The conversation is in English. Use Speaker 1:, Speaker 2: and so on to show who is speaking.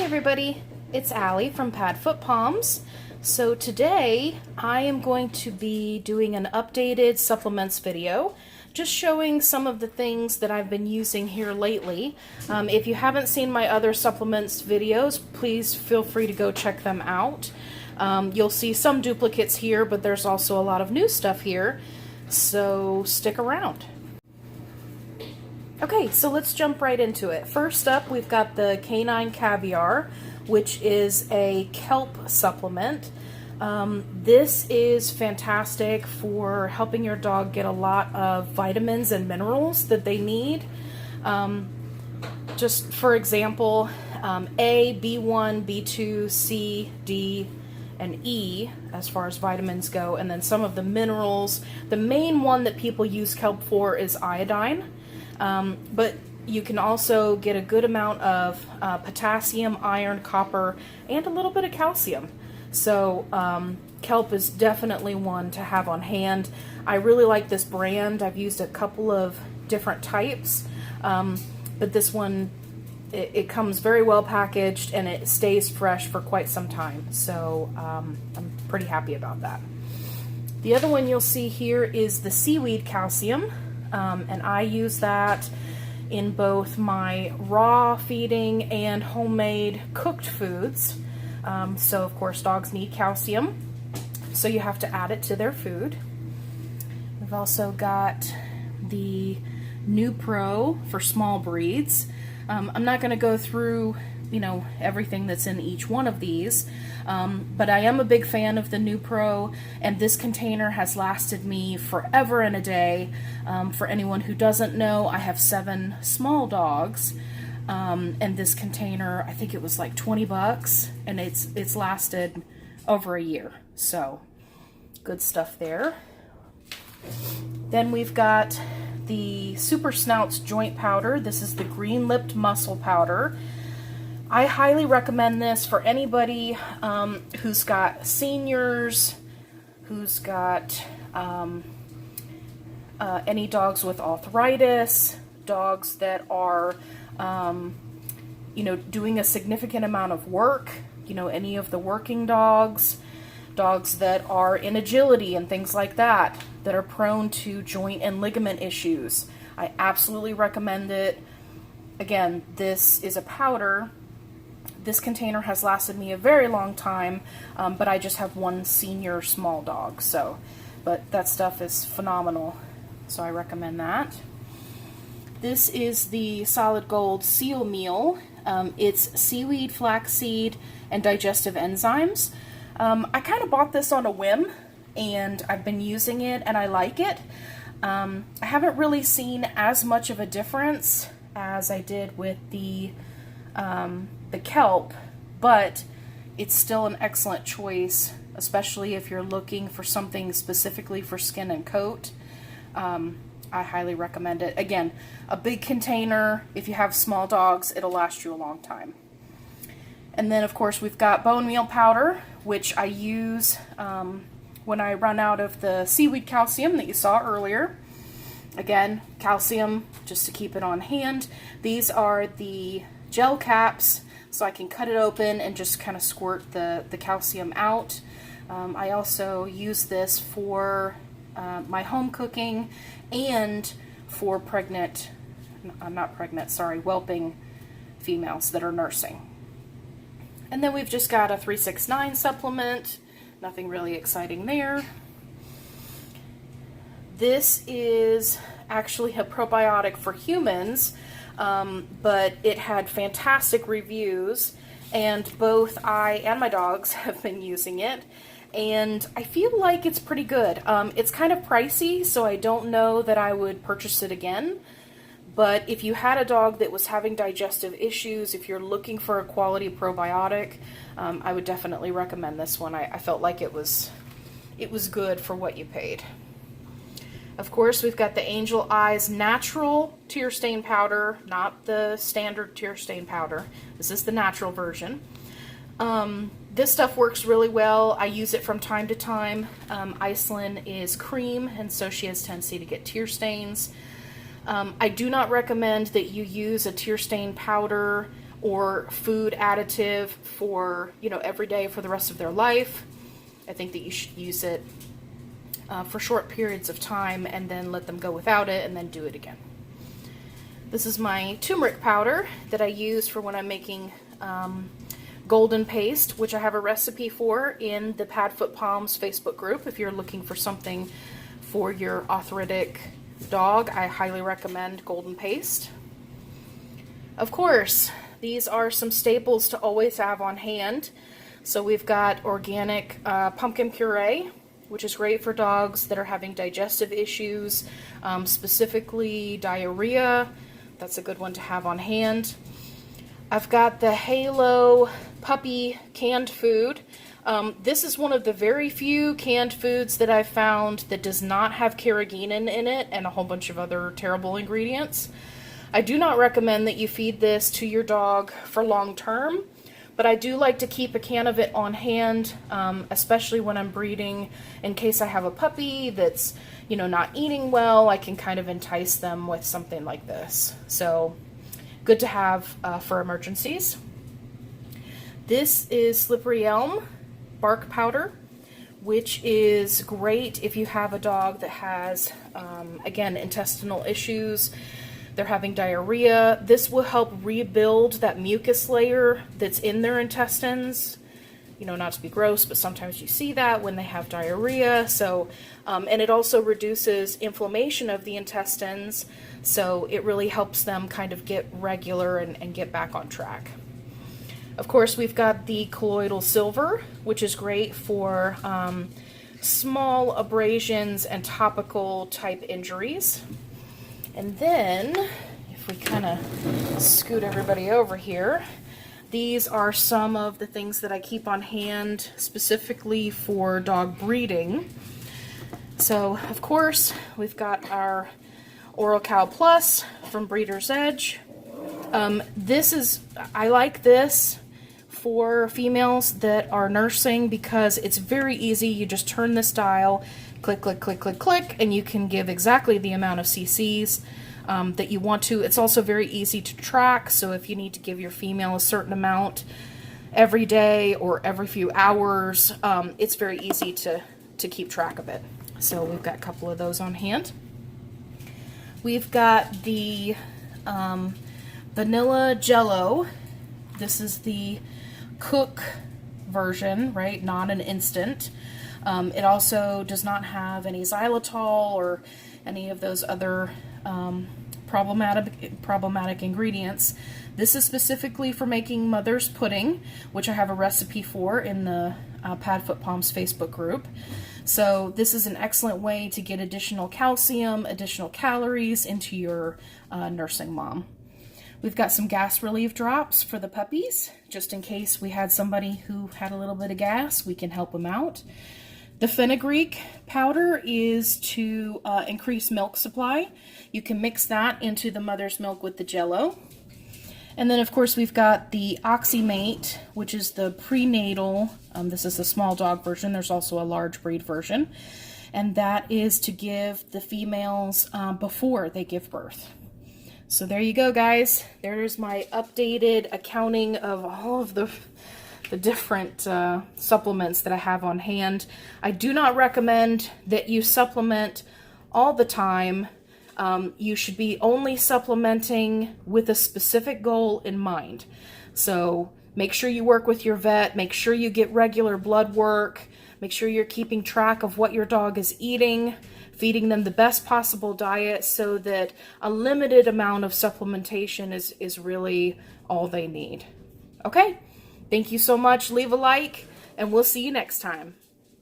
Speaker 1: everybody, it's Allie from Pad Foot Palms. So today I am going to be doing an updated supplements video, just showing some of the things that I've been using here lately. If you haven't seen my other supplements videos, please feel free to go check them out. You'll see some duplicates here, but there's also a lot of new stuff here, so stick around. Okay, so let's jump right into it. First up, we've got the Canine Caviar, which is a kelp supplement. This is fantastic for helping your dog get a lot of vitamins and minerals that they need. Just for example, A, B1, B2, C, D, and E as far as vitamins go, and then some of the minerals. The main one that people use kelp for is iodine. But you can also get a good amount of potassium, iron, copper, and a little bit of calcium. So kelp is definitely one to have on hand. I really like this brand. I've used a couple of different types, but this one, it comes very well packaged and it stays fresh for quite some time. So I'm pretty happy about that. The other one you'll see here is the seaweed calcium. And I use that in both my raw feeding and homemade cooked foods. So of course dogs need calcium, so you have to add it to their food. We've also got the Nupro for small breeds. I'm not going to go through everything that's in each one of these, but I am a big fan of the Nupro, and this container has lasted me forever and a day. For anyone who doesn't know, I have 7 small dogs, and this container, I think it was like 20 bucks, and it's lasted over a year, so good stuff there. Then we've got the Super Snouts joint powder. This is the green-lipped muscle powder. I highly recommend this for anybody who's got seniors, who's got any dogs with arthritis, dogs that are, doing a significant amount of work, any of the working dogs, dogs that are in agility and things like that, that are prone to joint and ligament issues. I absolutely recommend it. Again, this is a powder. This container has lasted me a very long time, but I just have one senior small dog, but that stuff is phenomenal, so I recommend that. This is the Solid Gold Seal Meal. It's seaweed, flaxseed, and digestive enzymes. I kind of bought this on a whim, and I've been using it, and I like it. I haven't really seen as much of a difference as I did with the kelp, but it's still an excellent choice, especially if you're looking for something specifically for skin and coat. I highly recommend it. Again, a big container. If you have small dogs, it'll last you a long time. And then of course we've got bone meal powder, which I use when I run out of the seaweed calcium that you saw earlier. Again, calcium, just to keep it on hand. These are the gel caps, so I can cut it open and just kind of squirt the calcium out. I also use this for my home cooking and for whelping females that are nursing. And then we've just got a 369 supplement, nothing really exciting there. This is actually a probiotic for humans, but it had fantastic reviews, and both I and my dogs have been using it, and I feel like it's pretty good. It's kind of pricey, so I don't know that I would purchase it again, but if you had a dog that was having digestive issues, if you're looking for a quality probiotic, I would definitely recommend this one. I felt like it was good for what you paid. Of course, we've got the Angel Eyes Natural Tear Stain Powder, not the standard tear stain powder. This is the natural version. This stuff works really well. I use it from time to time. Iceland is cream, and so she has tendency to get tear stains. I do not recommend that you use a tear stain powder or food additive for, every day for the rest of their life. I think that you should use it for short periods of time and then let them go without it and then do it again. This is my turmeric powder that I use for when I'm making golden paste, which I have a recipe for in the Pad Foot Palms Facebook group. If you're looking for something for your arthritic dog, I highly recommend golden paste. Of course, these are some staples to always have on hand. So we've got organic pumpkin puree, which is great for dogs that are having digestive issues, specifically diarrhea. That's a good one to have on hand. I've got the Halo puppy canned food. This is one of the very few canned foods that I've found that does not have carrageenan in it and a whole bunch of other terrible ingredients. I do not recommend that you feed this to your dog for long term, but I do like to keep a can of it on hand, especially when I'm breeding, in case I have a puppy that's, not eating well. I can kind of entice them with something like this. So good to have for emergencies. This is slippery elm bark powder, which is great if you have a dog that has, again, intestinal issues. They're having diarrhea. This will help rebuild that mucus layer that's in their intestines. Not to be gross, but sometimes you see that when they have diarrhea. So, and it also reduces inflammation of the intestines. So it really helps them kind of get regular and get back on track. Of course, we've got the colloidal silver, which is great for small abrasions and topical type injuries. And then, if we kind of scoot everybody over here, these are some of the things that I keep on hand specifically for dog breeding. So, of course, we've got our Oral Cow Plus from Breeder's Edge. I like this for females that are nursing because it's very easy. You just turn this dial, click, click, click, click, click, and you can give exactly the amount of cc's that you want to. It's also very easy to track, so if you need to give your female a certain amount every day or every few hours, it's very easy to keep track of it. So we've got a couple of those on hand. We've got the vanilla jello. This is the cook version, right? Not an instant. It also does not have any xylitol or any of those other problematic ingredients. This is specifically for making mother's pudding, which I have a recipe for in the Pad Foot Palms Facebook group. So this is an excellent way to get additional calcium, additional calories into your nursing mom. We've got some gas relief drops for the puppies, just in case we had somebody who had a little bit of gas, we can help them out. The fenugreek powder is to increase milk supply. You can mix that into the mother's milk with the jello. And then, of course, we've got the Oxymate, which is the prenatal. This is the small dog version. There's also a large breed version. And that is to give the females before they give birth. So there you go, guys. There's my updated accounting of all of the different supplements that I have on hand. I do not recommend that you supplement all the time. You should be only supplementing with a specific goal in mind. So make sure you work with your vet, make sure you get regular blood work, make sure you're keeping track of what your dog is eating, feeding them the best possible diet so that a limited amount of supplementation is really all they need. Okay? Thank you so much. Leave a like, and we'll see you next time.